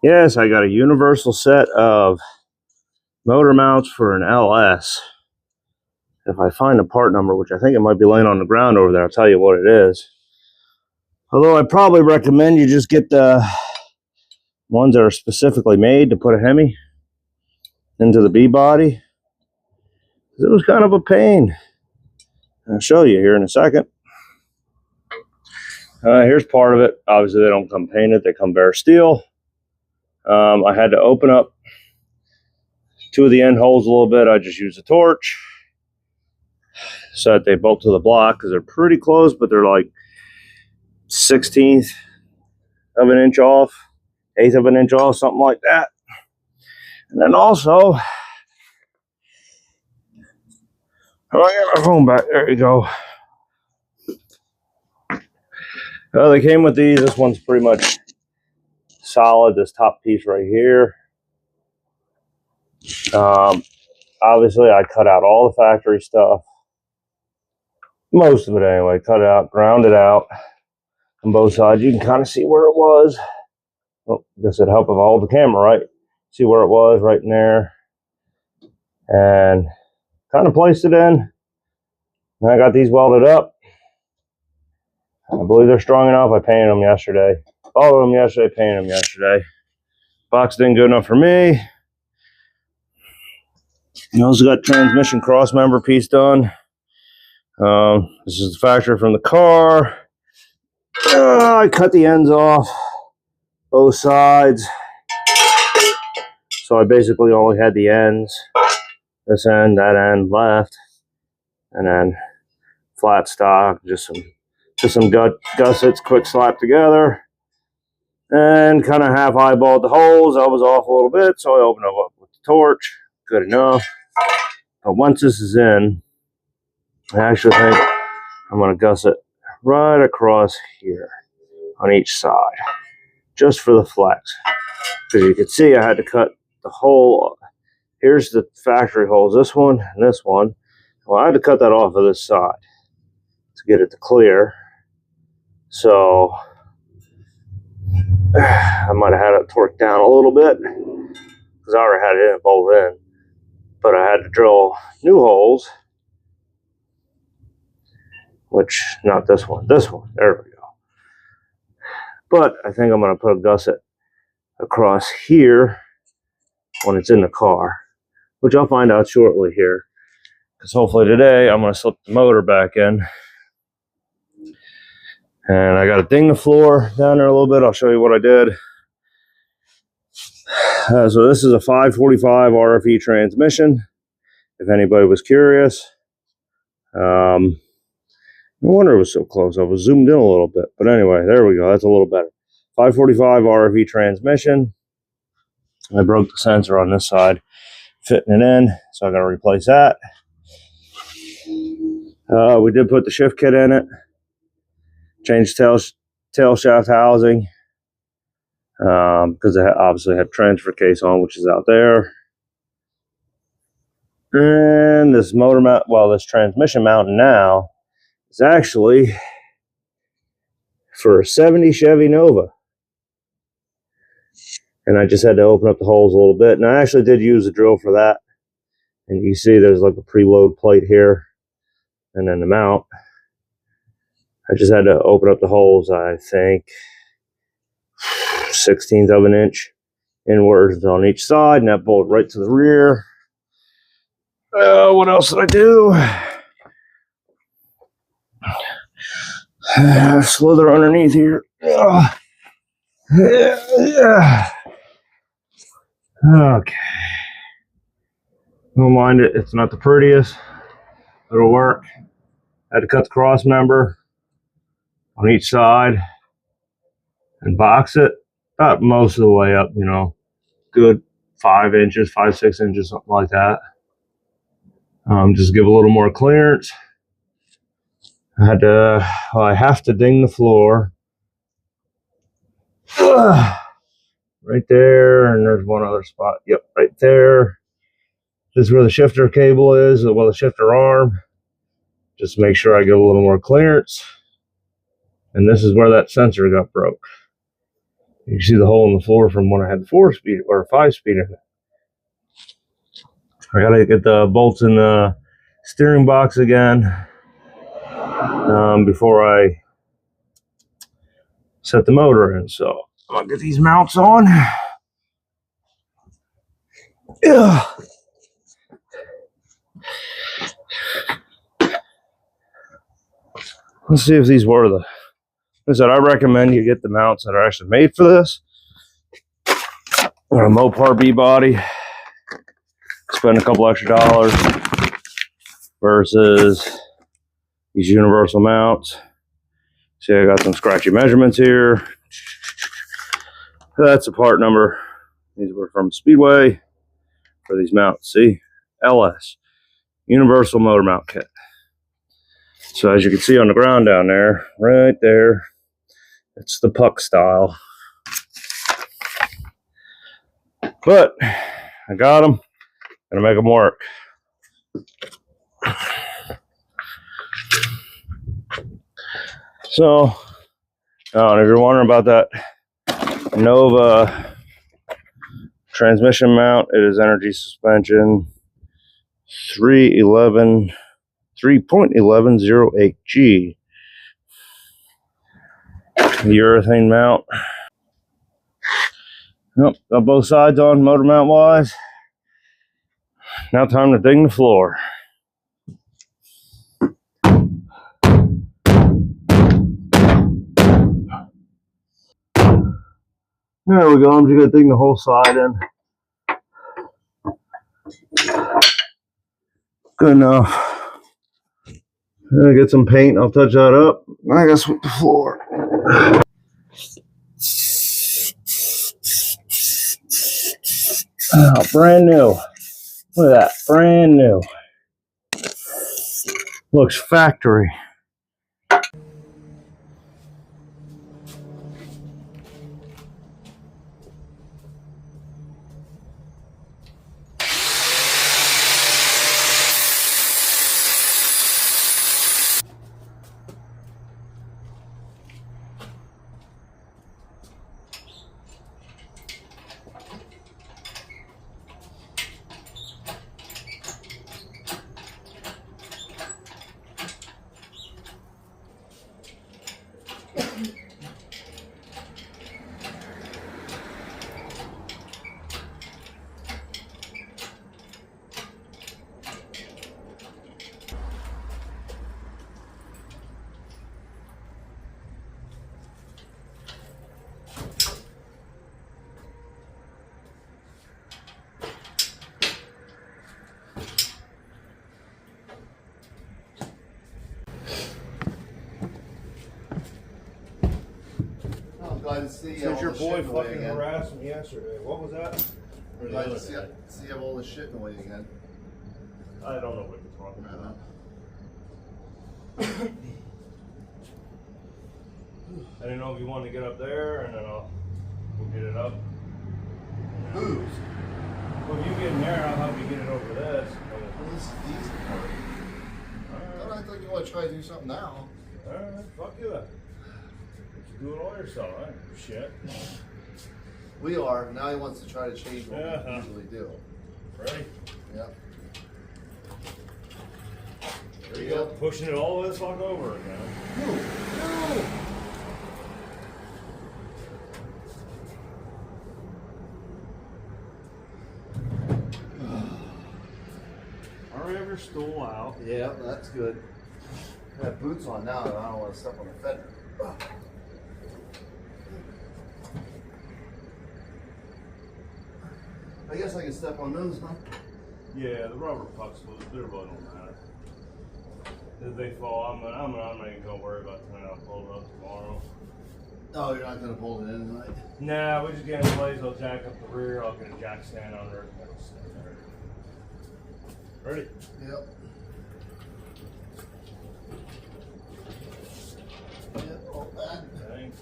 Yes, I got a universal set of motor mounts for an LS. If I find a part number, which I think it might be laying on the ground over there, I'll tell you what it is. Although I probably recommend you just get the ones that are specifically made to put a Hemi into the B body. It was kind of a pain. I'll show you here in a second. Here's part of it. Obviously, they don't come painted. They come bare steel. I had to open up two of the end holes a little bit. I just used a torch so that they bolt to the block because they're pretty close, but they're like 1/16 of an inch off, 1/8 of an inch off, something like that. And then also, oh, I got my phone back. There you go. They came with these. This one's pretty much solid. This top piece right here. Obviously, I cut out all the factory stuff. Most of it anyway. Cut it out, ground it out on both sides. You can kind of see where it was. Well, I guess it'd help if I hold the camera right. See where it was right in there. And kind of placed it in. And I got these welded up. I believe they're strong enough. I painted them yesterday. All of them yesterday, painted them yesterday. Box didn't good enough for me. You also got transmission cross member piece done. This is the factory from the car. I cut the ends off both sides. So I basically only had the ends. This end, that end left. And then flat stock, just some gussets, quick slap together. And kind of half eyeballed the holes. I was off a little bit, so I opened them up with the torch. Good enough. But once this is in, I actually think I'm going to gusset right across here on each side, just for the flex. Because you can see I had to cut the hole. Here's the factory holes, this one and this one. Well, I had to cut that off of this side to get it to clear. So I might have had it torqued down a little bit because I already had it bolted in. But I had to drill new holes, which, not this one, there we go. But I think I'm going to put a gusset across here when it's in the car, which I'll find out shortly here. Because hopefully today I'm going to slip the motor back in. And I got to ding the floor down there a little bit. I'll show you what I did. So this is a 545 RFE transmission, if anybody was curious. No wonder it was so close. I was zoomed in a little bit. But anyway, there we go. That's a little better. 545 RFE transmission. I broke the sensor on this side, fitting it in. So I got to replace that. We did put the shift kit in it. Changed tail shaft housing. Because it obviously had transfer case on, which is out there. And this motor mount, well, this transmission mount now is actually for a 70 Chevy Nova. And I just had to open up the holes a little bit. And I actually did use a drill for that. And you see there's like a preload plate here. And then the mount. I just had to open up the holes, I think, 1/16 of an inch inwards on each side, and that bolted right to the rear. What else did I do? Slither underneath here. Okay. Don't mind it. It's not the prettiest. It'll work. I had to cut the cross member on each side and box it about most of the way up, you know, good 5 inches, 5-6 inches, something like that. Just give a little more clearance. I have to ding the floor right there, and there's one other spot. Yep, right there. This is where the shifter cable is, well, the shifter arm. Just make sure I get a little more clearance. And this is where that sensor got broke. You can see the hole in the floor from when I had the 4-speed or 5-speed in it. I gotta get the bolts in the steering box again before I set the motor in. So I'm gonna get these mounts on. Yeah. Let's see if these were the. I said I recommend you get the mounts that are actually made for this. Or a Mopar B body. Spend a couple extra dollars versus these universal mounts. See, I got some scratchy measurements here. That's a part number. These were from Speedway for these mounts. See, LS, Universal Motor Mount Kit. So as you can see on the ground down there, right there, it's the puck style. But I got them. Gonna make them work. So, if you're wondering about that Nova transmission mount, it is energy suspension 3.1108G. The urethane mount. Nope, got both sides on motor mount wise. Now time to ding the floor. There we go. I'm just gonna ding the whole side in. Good enough. Get some paint. I'll touch that up. I gotta sweep the floor. Oh, brand new. Look at that. Brand new. Looks factory. Glad to see Since your boy fucking harassed me yesterday. What was that? Glad to see you have all this shit in the way again. I don't know what you're talking about. I didn't know if you wanted to get up there and then we'll get it up. Whose? Well, if you get in there, I'll help you get it over this. Well, this is decent part. I thought you want to try to do something now. Alright, fuck you then. Do it all yourself, right? Shit. We are. Now he wants to try to change what we usually do. Ready? Yep. There you go. Pushing it all this fuck over again. No. Already have your stool out. Yeah, that's good. I have boots on now and I don't want to step on the fender. I guess I can step on those, huh? Yeah, the rubber pucks, they really don't matter. If they fall, I'm not even gonna worry about tonight. I'll pull it up tomorrow. Oh, you're not gonna pull it in tonight? Nah, we just get in place. I'll jack up the rear. I'll get a jack stand under it. And it'll stay there. Ready? Yep. Yep, all bad. Thanks.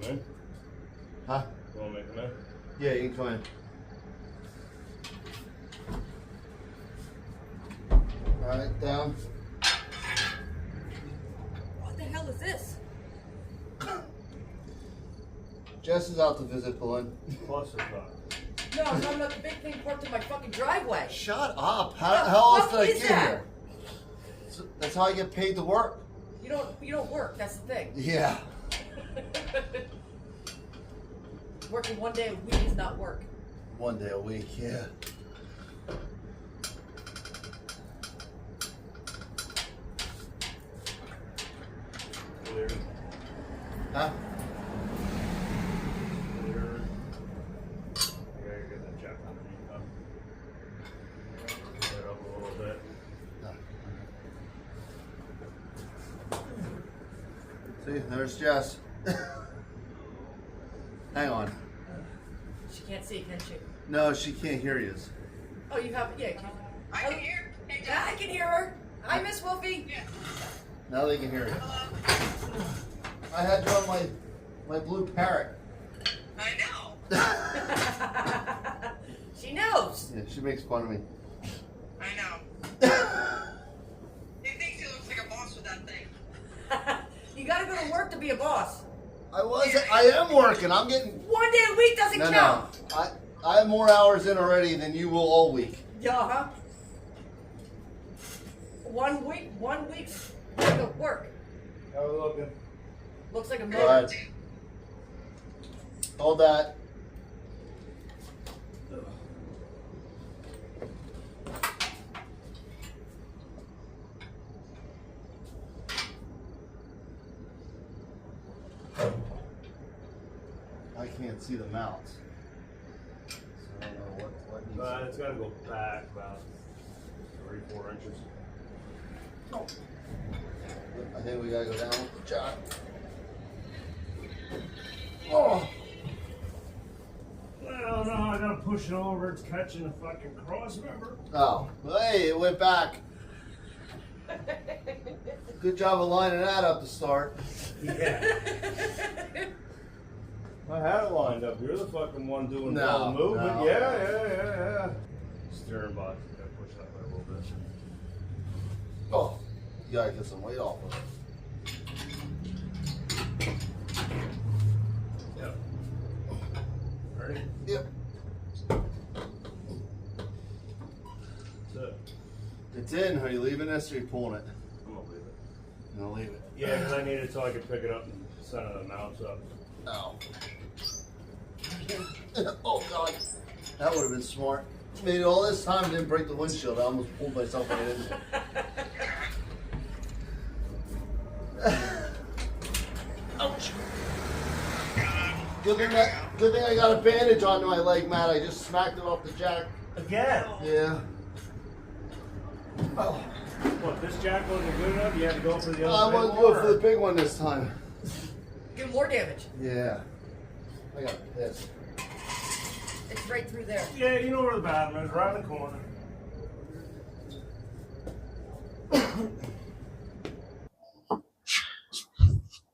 Come in? Huh? You wanna make them in? Yeah, you can come in. down. What the hell is this? Jess is out to visit Balloon. Plus it's not. No, I'm talking about the big thing parked in my fucking driveway. Shut up. What How the else fuck did I is get that? here? That's how I get paid to work. You don't work, that's the thing. Yeah. Working 1 day a week is not work. 1 day a week, yeah. Clear. Huh? Clear. I gotta get that jack underneath them. Get it up a little bit. See, there's Jess. Hang on. She can't see, can she? No, she can't hear you. Oh, you have, yeah. I can hear. Hey, Yeah, I can hear her. Hi, Miss Wolfie. Yeah. Now they can hear you. I had you on my blue parrot. I know. She knows. Yeah, she makes fun of me. I know. He thinks he looks like a boss with that thing. You gotta go to work to be a boss. I am working. I'm getting 1 day a week doesn't no. count. I have more hours in already than you will all week. Yeah, huh? 1 week's worth of work. How we looking? Looks like a Go motor. ahead. Hold that. I can't see the mounts. So I don't know what needs. It's gotta go back about 3-4 inches. I think we gotta go down with the jack. Oh, I don't know. I gotta push it over. It's catching the fucking cross member. oh, hey, it went back. Good job of lining that up to start. Yeah. I had it lined up. You're the fucking one doing No, all the movement. no. Yeah. Steering box. Gotta push that way a little bit. Oh, you gotta get some weight off of it. Yep. Ready? Yep. That's it. It's in. Are you leaving this or are you pulling it? I'm gonna leave it. I'm gonna leave it. Yeah, because I need it so I can pick it up and center the mounts up. Oh. Oh God. That would have been smart. Made all this time, didn't break the windshield. I almost pulled myself right into it. Ouch. Good thing I got a bandage on my leg, Matt. I just smacked it off the jack. Again? Yeah. Oh. What, this jack wasn't good enough? You had to go for the I other want to big go one, for or- the big one this time. Do more damage. Yeah. I got pissed. It's right through there. Yeah, you know where the bathroom is, right in the corner.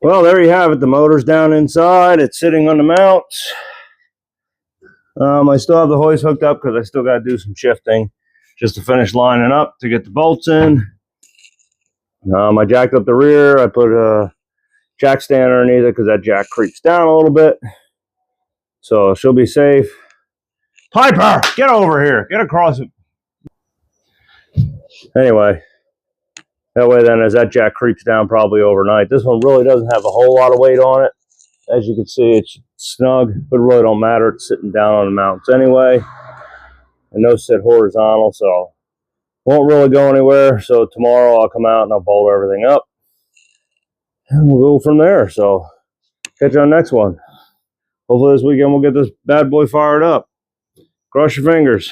Well, there you have it. The motor's down inside. It's sitting on the mounts. I still have the hoist hooked up because I still got to do some shifting just to finish lining up to get the bolts in. I jacked up the rear. I put a jack stand underneath it because that jack creeps down a little bit. So she'll be safe. Piper, get over here. Get across it. Anyway, that way then as that jack creeps down probably overnight. This one really doesn't have a whole lot of weight on it. As you can see, it's snug, but it really don't matter. It's sitting down on the mounts anyway. And those sit horizontal, so won't really go anywhere. So tomorrow I'll come out and I'll bolt everything up. And we'll go from there. So catch you on the next one. Hopefully this weekend we'll get this bad boy fired up. Cross your fingers.